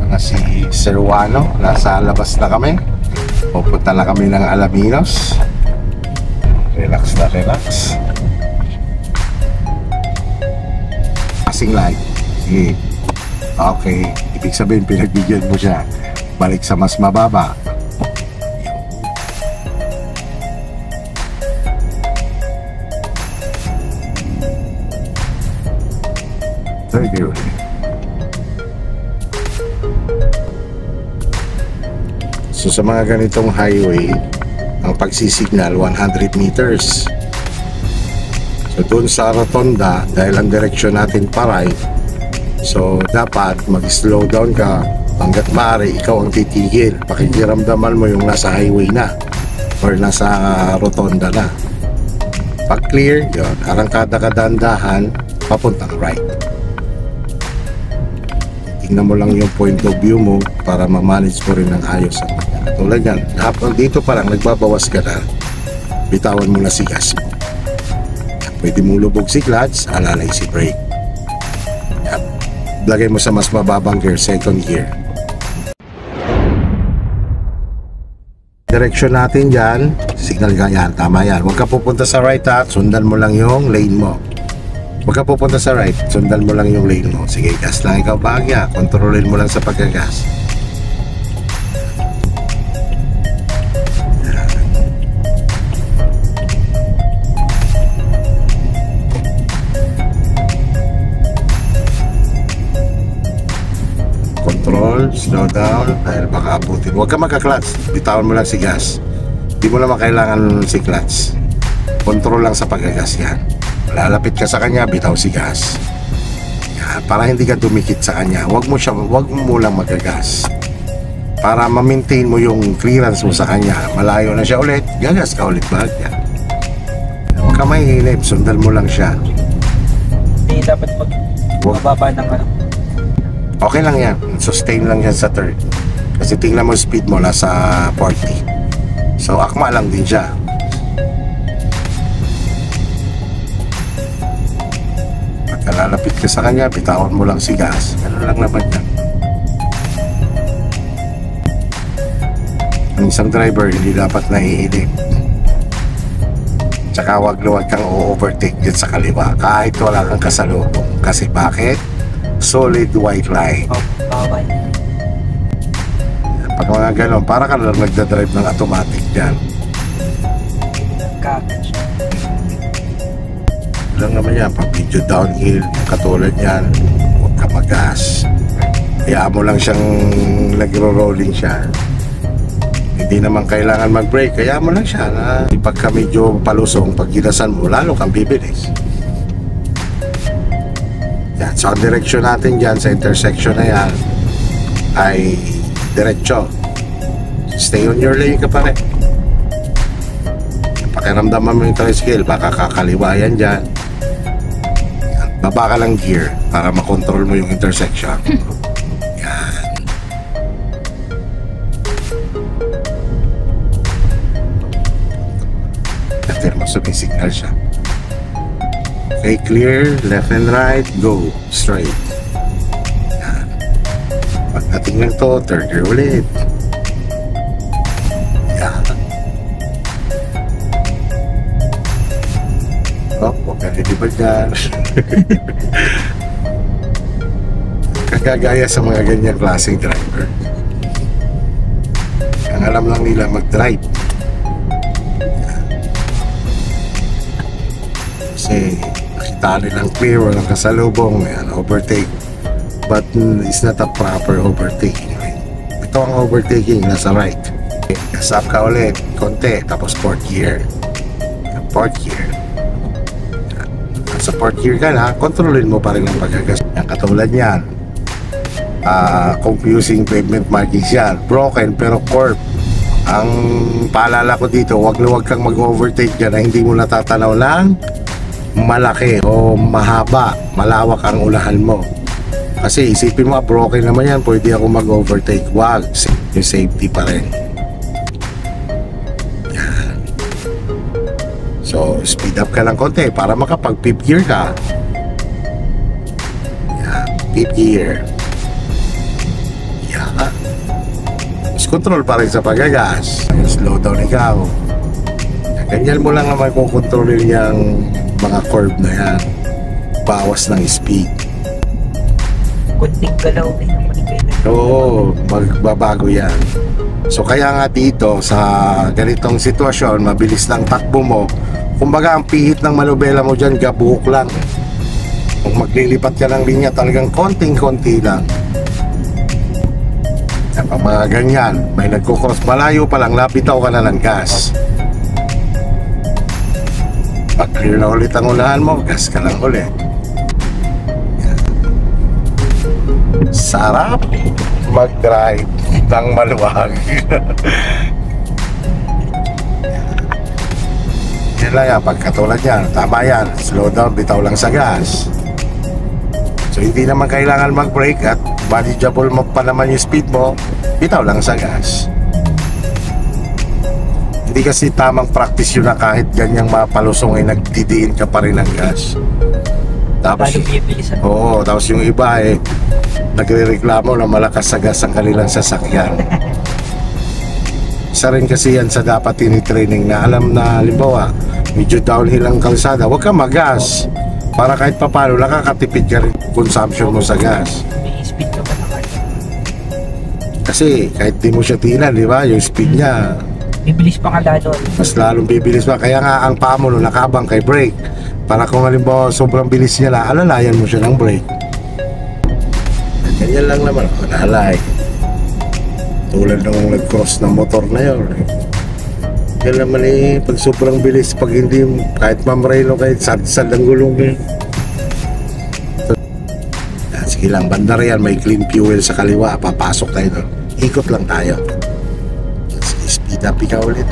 na si Serwano. Nasa labas na kami. Pupunta na kami ng Alaminos. Relax na relax. Passing light. Sige. Okay. Ibig sabihin pinagbigyan mo siya. Balik sa mas mababa. Very good. So sa mga ganitong highway, ang pagsisignal 100 meters. So doon sa rotonda, dahil ang direksyon natin pa right, so dapat mag-slow down ka hanggat maaari ikaw ang titigil. Pakikiramdaman mo yung nasa highway na or nasa rotonda na. Pag clear, yun, arangkada ka dahan-dahan papuntang right. Tingnan mo lang yung point of view mo para ma-manage mo rin ng ayos ang kanya. Katulad yan, dito pa lang nagbabawas ka na, bitawan mo na si gas mo. Pwede mo lubog si clutch, alalay si brake. Lagay mo sa mas mababang gear, second gear. Direksyon natin dyan, signal ka yan, tama yan. Huwag ka pupunta sa right ha, sundan mo lang yung lane mo. Huwag ka pupunta sa right, sundan mo lang yung lane mo. Sige, gas lang ikaw bahagya, kontrolin mo lang sa pagkagas. Control, slow down, dahil baka abutin. Huwag ka magka-clutch, bitawan mo lang si gas. Hindi mo naman kailangan si clutch. Control lang sa pagkagas yan. Lalapit ka sa kanya, bitaw si gas. Yan, para hindi ka dumikit sa kanya. Huwag mo lang magagas. Para ma-maintain mo yung clearance mo sa kanya. Malayo na siya ulit, gagas ka ulit bahagya. Huwag ka mahihilip, sundan mo lang siya. Hindi dapat magbaba ng ano. Okay lang yan, sustain lang yan sa third. Kasi tingnan mo speed mo nasa 40. So akma lang din siya. Pagka lalapit ka sa kanya, bitawan mo lang si gas. Ano lang naman yan. Ang isang driver hindi dapat nahihilip. Tsaka wag kang o-overtake dyan sa kaliwa kahit wala kang kasalubong. Kasi bakit? Solid white line. Okay. Pag mga ganon, para ka lang nagdadrive ng automatic dyan. Kakasya. Lang naman yan, pag video downhill, katulad yan, huwag ka mag-gas. Kaya mo lang siyang nagro-rolling siya. Hindi naman kailangan mag-brake, kaya mo lang siya na pagka medyo palusong, pag ginasan mo, lalo kang bibilis. Yan, so ang direksyon natin dyan sa intersection na yan ay diretso. Stay on your lane ka pa rin. Pakiramdaman mo yung tricycle, baka kakaliwa yan dyan. Yan, baba ka lang gear para makontrol mo yung intersection. Yan. After mo sumisignal siya. Okay, clear, left and right, go, straight. Yan. Pagdating lang to, third gear ulit. Yan. Oh, huwag ka nilibad yan. Kagagaya sa mga ganyang klaseng driver. Ang alam lang nila mag-drive. Kasi nakita nilang clear, walang kasalubong, yan, overtake. But it's not a proper overtaking. Ito ang overtaking, nasa right. Gas up ka ulit, konti, tapos fourth gear. Fourth gear. Sa fourth gear ka na, kontrolin mo pa rin ang pagkagas. Yan, katulad yan. Confusing pavement markings yan. Broken pero curved. Ang paalala ko dito, wag kang mag-overtake dyan na hindi mo natatanaw ng malaki o mahaba, malawak ang ulahan mo. Kasi isipin mo, broken naman yan, pwede ako mag-overtake. Wag, yung safety pa rin. Yan. So, speed up ka lang konti para makapag-fifth gear ka. Yan, fifth gear. Yan. Mas control pa rin sa pagagas. Slow down ikaw. Ganyan mo lang naman kung kontrolin yung mga curve na yan. Bawas ng speed. Kunting galaw din naman kayo. Oo, magbabago yan. So kaya nga dito sa ganitong sitwasyon, mabilis ng takbo mo. Kumbaga ang pihit ng manubela mo dyan, gabuhok lang. Kung maglilipat ka ng linya, talagang konting-konti lang. Kapag mga ganyan, may nagkukross malayo pa lang, lapitaw ka na ng gas. Pag clear na ulit ang unahan mo, gas ka lang ulit. Yan. Sarap mag-drive ng maluwag. Yan lang yan, pagkatulad yan, tama yan, slow down, bitaw lang sa gas. So hindi naman kailangan mag-brake at manageable mo pa naman yung speed mo, bitaw lang sa gas. Hindi kasi tamang practice yun na kahit ganyang mapalusong ay nagdidiin ka pa rin ng gas. Tapos, Lalo bibilisan. oo, tapos yung iba eh nagre-reklamo na malakas sa gas ang kanilang sasakyan. Isa rin kasi yan sa dapat tinitraining na alam na halimbawa medyo downhill ang kalsada, huwag ka magas para kahit papalo nakakatipid ka rin consumption mo sa gas. May speed ka ba na kayo? Kasi kahit di mo siya tingnan, di ba, yung speed niya Bibilis pa ka lalo. mas lalong bibilis pa. Kaya nga ang paa mo no, nakabang kay brake para kung halimbawa sobrang bilis niya lang, alalayan mo siya ng brake. Ganyan lang naman, alay. Tulad nung nag-cross ng motor na yun. Yan naman eh, pag sobrang bilis, pag hindi, kahit mamrelo, kahit sad-sad ang gulong mo. Sige lang, banda yan, may clean fuel sa kaliwa, papasok tayo doon. Ikot lang tayo. Sige, speed up ikaw ulit.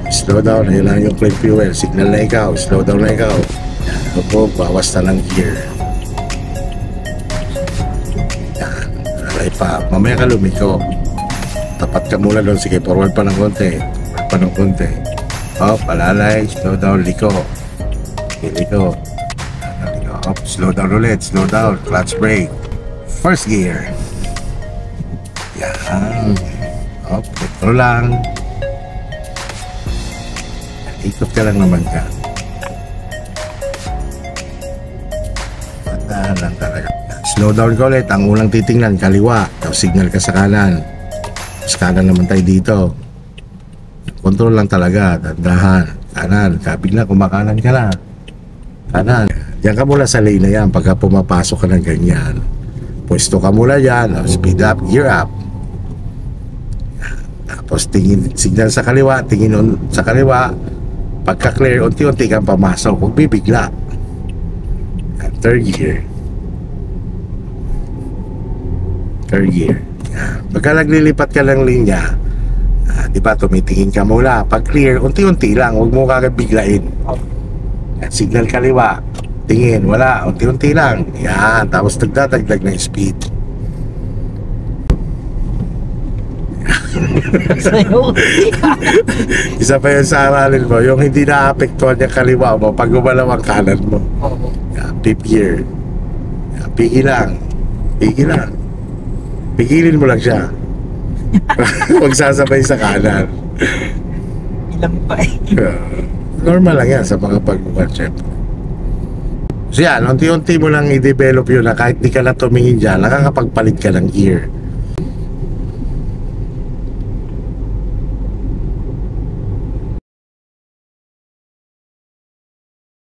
Slow down, yun lang yung clean fuel. Signal na ikaw, slow down na ikaw. Yan, opo, bawas na ng gear. Yan, alay pa. Mamaya ka lumiko. Tapat ka muna doon, sige, forward pa ng konti. Forward pa ng konti. Oh, palalay, slow down, liko. Okay, liko. Up, slow down ulit, slow down, clutch brake. First gear. Yan. Up, ito lang. Ikot ka lang naman ka. Tandaan lang talaga. Slow down ka ulit. Ang unang titingnan, kaliwa. Tapos signal ka sa kanan. Tapos kanan naman tayo dito. Control lang talaga. Dandahan. Kanan. Bigla kumakanan ka na. Kanan. Diyan ka mula sa lane na yan. Pagka pumapasok ka ng ganyan. Pwesto ka mula dyan. Speed up, gear up. Tapos tingin, signal sa kaliwa. Tingin sa kaliwa. Pagka clear, unti-unti kang pamasok. Huwag bibigla. Third gear. Third gear. Pagka naglilipat ka ng linya, di ba, tumitingin ka mula. Pag clear, unti-unti lang. Huwag mo kagad biglain. Signal kaliwa. Tingin, wala. Unti-unti lang. Yan. Tapos nagdadagdag ng speed. Isa pa yun sa aralin mo, yung hindi naapektuhan yung kaliwa mo pag gumalaw ang kanan mo. Yan, fifth gear. Yan, pigil lang. Pigil lang. Pigilin mo lang siya. Huwag sasabay sa kanan. Ilang pa eh. Normal lang yan sa mga pag-uwan, syempre. So yan, unti-unti mo lang i-develop yun na kahit di ka na tumingin dyan, nakakapagpalit ka ng gear.